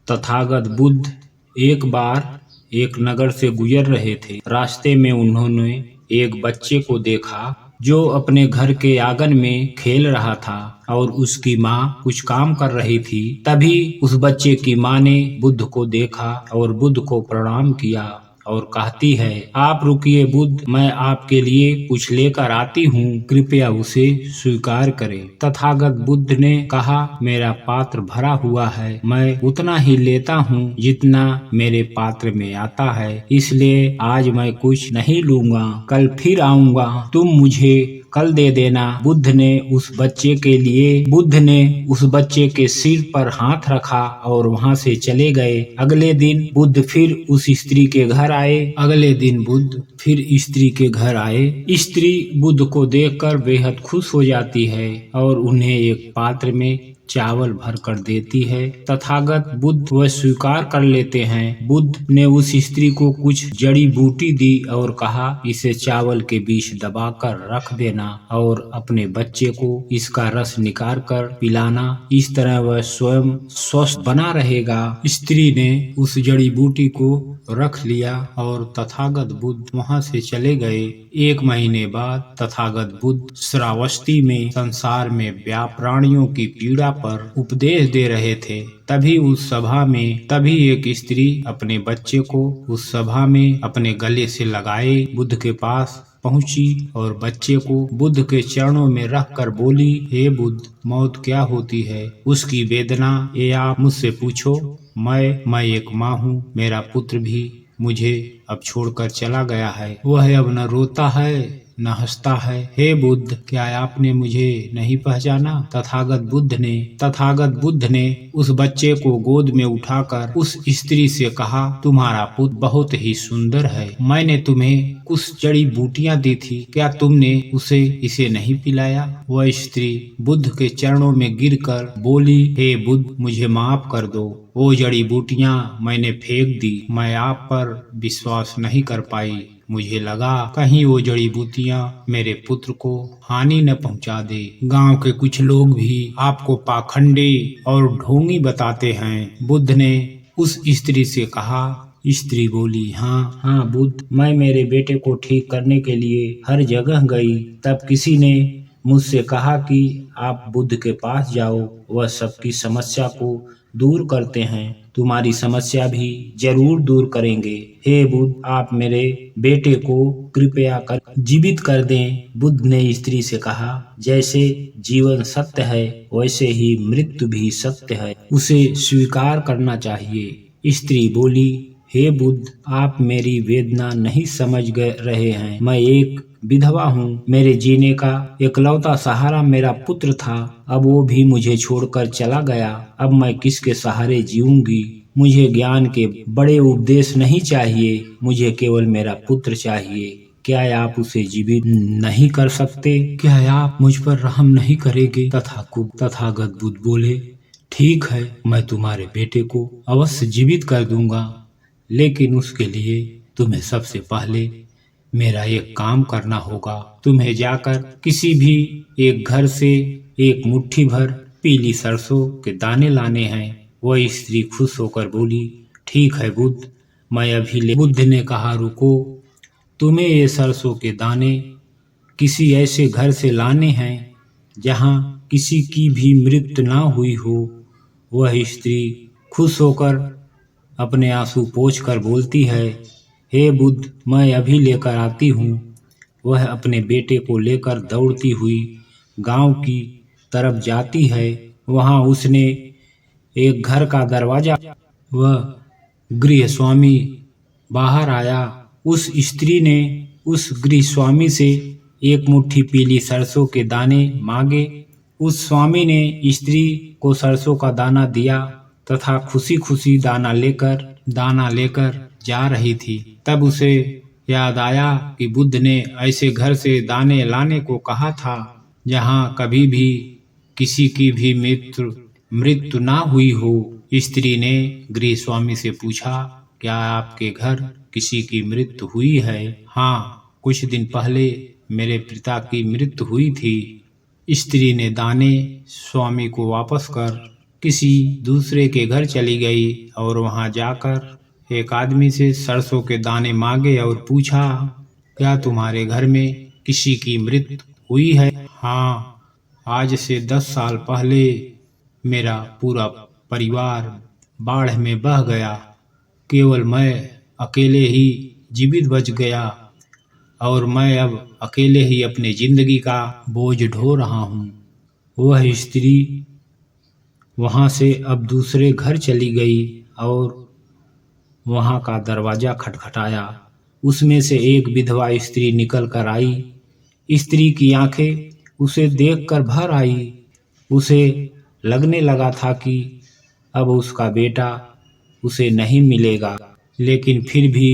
तथागत बुद्ध एक बार एक नगर से गुजर रहे थे। रास्ते में उन्होंने एक बच्चे को देखा जो अपने घर के आंगन में खेल रहा था और उसकी माँ कुछ काम कर रही थी। तभी उस बच्चे की माँ ने बुद्ध को देखा और बुद्ध को प्रणाम किया और कहती है, आप रुकिए बुद्ध, मैं आपके लिए कुछ लेकर आती हूँ, कृपया उसे स्वीकार करें। तथागत बुद्ध ने कहा, मेरा पात्र भरा हुआ है, मैं उतना ही लेता हूँ जितना मेरे पात्र में आता है, इसलिए आज मैं कुछ नहीं लूंगा, कल फिर आऊंगा, तुम मुझे कल दे देना। बुद्ध ने उस बच्चे के सिर पर हाथ रखा और वहाँ से चले गए। अगले दिन बुद्ध फिर स्त्री के घर आए। स्त्री बुद्ध को देखकर बेहद खुश हो जाती है और उन्हें एक पात्र में चावल भर कर देती है। तथागत बुद्ध वह स्वीकार कर लेते हैं। बुद्ध ने उस स्त्री को कुछ जड़ी बूटी दी और कहा, इसे चावल के बीच दबाकर रख देना और अपने बच्चे को इसका रस निकाल कर पिलाना, इस तरह वह स्वयं स्वस्थ बना रहेगा। स्त्री ने उस जड़ी बूटी को रख लिया और तथागत बुद्ध वहाँ से चले गए। 1 महीने बाद तथागत बुद्ध श्रावस्ती में संसार में व्याप्त प्राणियों की पीड़ा पर उपदेश दे रहे थे। तभी एक स्त्री अपने बच्चे को उस सभा में अपने गले से लगाए बुद्ध के पास पहुंची और बच्चे को बुद्ध के चरणों में रखकर बोली, हे बुद्ध, मौत क्या होती है, उसकी वेदना ये आप मुझसे पूछो। मैं एक माँ हूँ, मेरा पुत्र भी मुझे अब छोड़कर चला गया है, वह अब न रोता है न हंसता है। हे बुद्ध, क्या आपने मुझे नहीं पहचाना? तथागत बुद्ध ने उस बच्चे को गोद में उठाकर उस स्त्री से कहा, तुम्हारा पुत्र बहुत ही सुंदर है, मैंने तुम्हें कुछ जड़ी बूटियां दी थी, क्या तुमने इसे नहीं पिलाया? वह स्त्री बुद्ध के चरणों में गिरकर बोली, हे बुद्ध, मुझे माफ कर दो, वो जड़ी बूटियां मैंने फेंक दी, मैं आप पर विश्वास नहीं कर पाई, मुझे लगा कहीं वो जड़ी बूटियां मेरे पुत्र को हानि न पहुंचा दे। गांव के कुछ लोग भी आपको पाखंडी और ढोंगी बताते हैं। बुद्ध ने उस स्त्री से कहा। स्त्री बोली, हाँ बुद्ध, मैं मेरे बेटे को ठीक करने के लिए हर जगह गई, तब किसी ने मुझसे कहा कि आप बुद्ध के पास जाओ, वह सबकी समस्या को दूर करते हैं, तुम्हारी समस्या भी जरूर दूर करेंगे। हे बुद्ध, आप मेरे बेटे को कृपया कर जीवित कर दें। बुद्ध ने स्त्री से कहा, जैसे जीवन सत्य है वैसे ही मृत्यु भी सत्य है, उसे स्वीकार करना चाहिए। स्त्री बोली, हे बुद्ध, आप मेरी वेदना नहीं समझ रहे हैं, मैं एक विधवा हूँ, मेरे जीने का इकलौता सहारा मेरा पुत्र था, अब वो भी मुझे छोड़कर चला गया, अब मैं किसके सहारे जीऊंगी? मुझे ज्ञान के बड़े उपदेश नहीं चाहिए, मुझे केवल मेरा पुत्र चाहिए, क्या आप उसे जीवित नहीं कर सकते? क्या आप मुझ पर रहम नहीं करेंगे? तथागत बुद्ध बोले, ठीक है, मैं तुम्हारे बेटे को अवश्य जीवित कर दूंगा, लेकिन उसके लिए तुम्हें सबसे पहले मेरा एक काम करना होगा। तुम्हें जाकर किसी भी एक घर से एक मुट्ठी भर पीली सरसों के दाने लाने हैं। वह स्त्री खुश होकर बोली, ठीक है बुद्ध, मैं अभी ले। बुद्ध ने कहा, रुको, तुम्हें ये सरसों के दाने किसी ऐसे घर से लाने हैं जहाँ किसी की भी मृत्यु ना हुई हो। वह स्त्री खुश होकर अपने आंसू पोंछकर बोलती है, हे बुद्ध, मैं अभी लेकर आती हूँ। वह अपने बेटे को लेकर दौड़ती हुई गांव की तरफ जाती है। वहां उसने एक घर का दरवाजा, वह गृह स्वामी बाहर आया। उस स्त्री ने उस गृह स्वामी से एक मुट्ठी पीली सरसों के दाने मांगे। उस स्वामी ने स्त्री को सरसों का दाना दिया तथा खुशी खुशी दाना लेकर जा रही थी। तब उसे याद आया कि बुद्ध ने ऐसे घर से दाने लाने को कहा था जहाँ कभी भी किसी की भी मृत्यु ना हुई हो। स्त्री ने गृह स्वामी से पूछा, क्या आपके घर किसी की मृत्यु हुई है? हाँ, कुछ दिन पहले मेरे पिता की मृत्यु हुई थी। स्त्री ने दाने स्वामी को वापस कर किसी दूसरे के घर चली गई और वहां जाकर एक आदमी से सरसों के दाने मांगे और पूछा, क्या तुम्हारे घर में किसी की मृत्यु हुई है? हाँ, आज से 10 साल पहले मेरा पूरा परिवार बाढ़ में बह गया। केवल मैं अकेले ही जीवित बच गया और मैं अब अकेले ही अपनी जिंदगी का बोझ ढो रहा हूँ। वह स्त्री वहां से अब दूसरे घर चली गई और वहां का दरवाजा खटखटाया। उसमें से एक विधवा स्त्री निकल कर आई। स्त्री की आंखें उसे देखकर भर आई। उसे लगने लगा था कि अब उसका बेटा उसे नहीं मिलेगा, लेकिन फिर भी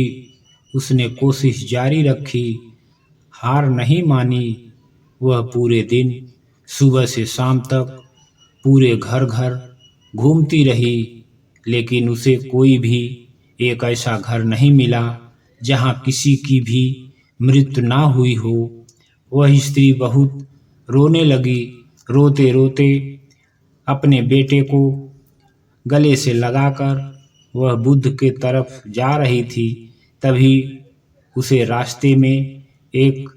उसने कोशिश जारी रखी, हार नहीं मानी। वह पूरे दिन सुबह से शाम तक पूरे घर घर घूमती रही, लेकिन उसे कोई भी एक ऐसा घर नहीं मिला जहां किसी की भी मृत्यु ना हुई हो। वह स्त्री बहुत रोने लगी। रोते रोते अपने बेटे को गले से लगाकर वह बुद्ध के तरफ जा रही थी। तभी उसे रास्ते में एक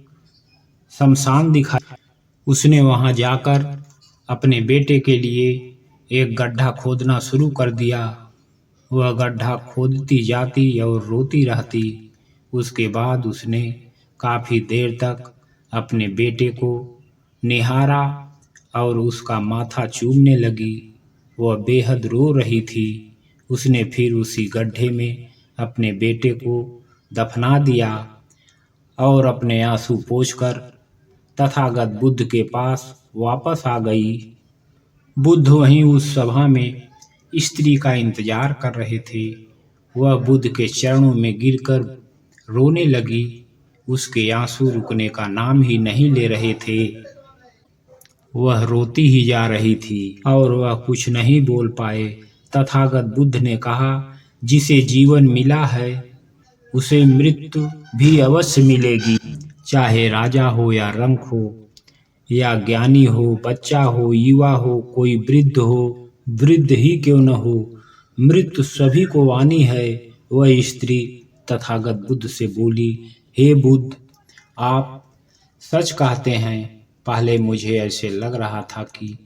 शमशान दिखा। उसने वहां जाकर अपने बेटे के लिए एक गड्ढा खोदना शुरू कर दिया। वह गड्ढा खोदती जाती और रोती रहती। उसके बाद उसने काफी देर तक अपने बेटे को निहारा और उसका माथा चूमने लगी। वह बेहद रो रही थी। उसने फिर उसी गड्ढे में अपने बेटे को दफना दिया और अपने आंसू पोंछकर तथागत बुद्ध के पास वापस आ गई। बुद्ध वहीं उस सभा में स्त्री का इंतजार कर रहे थे। वह बुद्ध के चरणों में गिरकर रोने लगी। उसके आंसू रुकने का नाम ही नहीं ले रहे थे। वह रोती ही जा रही थी और वह कुछ नहीं बोल पाए। तथागत बुद्ध ने कहा, जिसे जीवन मिला है उसे मृत्यु भी अवश्य मिलेगी, चाहे राजा हो या रंक हो या ज्ञानी हो, बच्चा हो, युवा हो, कोई वृद्ध हो, वृद्ध ही क्यों न हो, मृत्यु सभी को आनी है। वह स्त्री तथागत बुद्ध से बोली, हे बुद्ध, आप सच कहते हैं। पहले मुझे ऐसे लग रहा था कि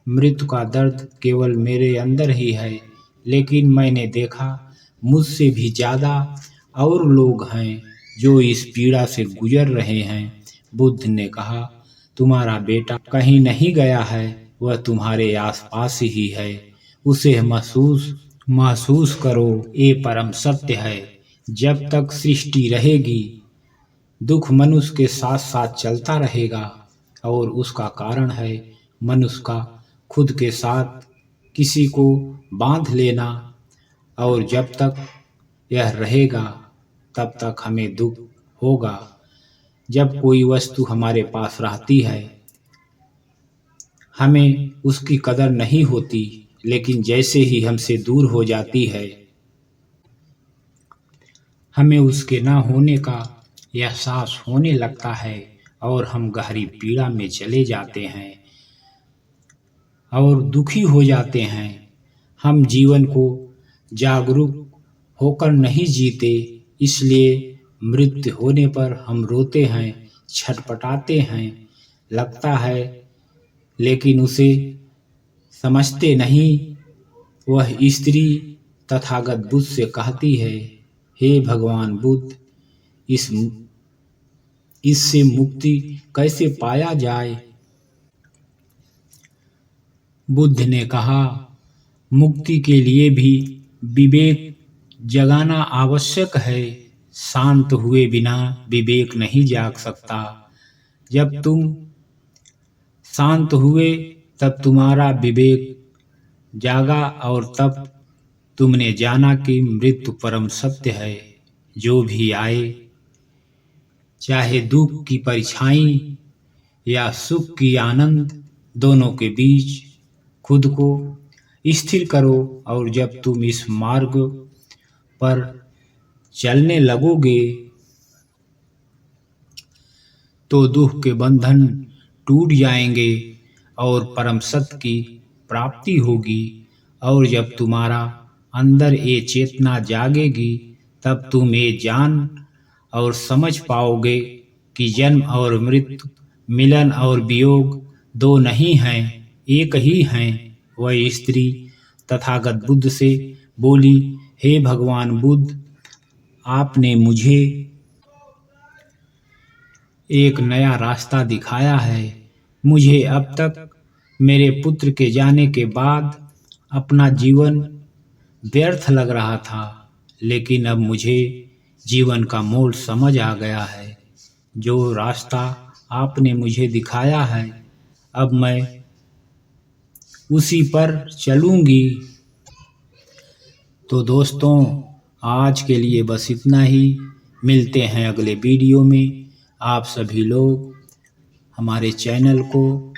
मृत्यु का दर्द केवल मेरे अंदर ही है, लेकिन मैंने देखा मुझसे भी ज्यादा और लोग हैं जो इस पीड़ा से गुजर रहे हैं। बुद्ध ने कहा, तुम्हारा बेटा कहीं नहीं गया है, वह तुम्हारे आसपास ही है। उसे महसूस करो। ये परम सत्य है। जब तक सृष्टि रहेगी, दुख मनुष्य के साथ साथ चलता रहेगा और उसका कारण है मनुष्य का खुद के साथ किसी को बांध लेना। और जब तक यह रहेगा तब तक हमें दुख होगा। जब कोई वस्तु हमारे पास रहती है हमें उसकी कदर नहीं होती, लेकिन जैसे ही हमसे दूर हो जाती है हमें उसके ना होने का एहसास होने लगता है और हम गहरी पीड़ा में चले जाते हैं और दुखी हो जाते हैं। हम जीवन को जागरूक होकर नहीं जीते, इसलिए मृत्यु होने पर हम रोते हैं, छटपटाते हैं, लगता है, लेकिन उसे समझते नहीं। वह स्त्री तथागत बुद्ध से कहती है, हे भगवान बुद्ध, इससे मुक्ति कैसे पाया जाए? बुद्ध ने कहा, मुक्ति के लिए भी विवेक जगाना आवश्यक है। शांत हुए बिना विवेक नहीं जाग सकता। जब तुम शांत हुए तब तुम्हारा विवेक जागा और तब तुमने जाना कि मृत्यु परम सत्य है। जो भी आए, चाहे दुख की परछाई या सुख की आनंद, दोनों के बीच खुद को स्थिर करो। और जब तुम इस मार्ग पर चलने लगोगे तो दुख के बंधन टूट जाएंगे और परम सत्य की प्राप्ति होगी। और जब तुम्हारा अंदर ये चेतना जागेगी तब तुम ये जान और समझ पाओगे कि जन्म और मृत्यु, मिलन और वियोग दो नहीं हैं, एक ही हैं। वह स्त्री तथागत बुद्ध से बोली, हे भगवान बुद्ध, आपने मुझे एक नया रास्ता दिखाया है। मुझे अब तक मेरे पुत्र के जाने के बाद अपना जीवन व्यर्थ लग रहा था, लेकिन अब मुझे जीवन का मोल समझ आ गया है। जो रास्ता आपने मुझे दिखाया है, अब मैं उसी पर चलूंगी। तो दोस्तों, आज के लिए बस इतना ही। मिलते हैं अगले वीडियो में। आप सभी लोग हमारे चैनल को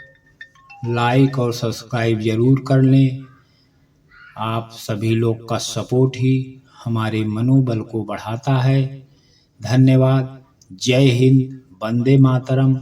लाइक और सब्सक्राइब ज़रूर कर लें। आप सभी लोग का सपोर्ट ही हमारे मनोबल को बढ़ाता है। धन्यवाद। जय हिंद। वंदे मातरम।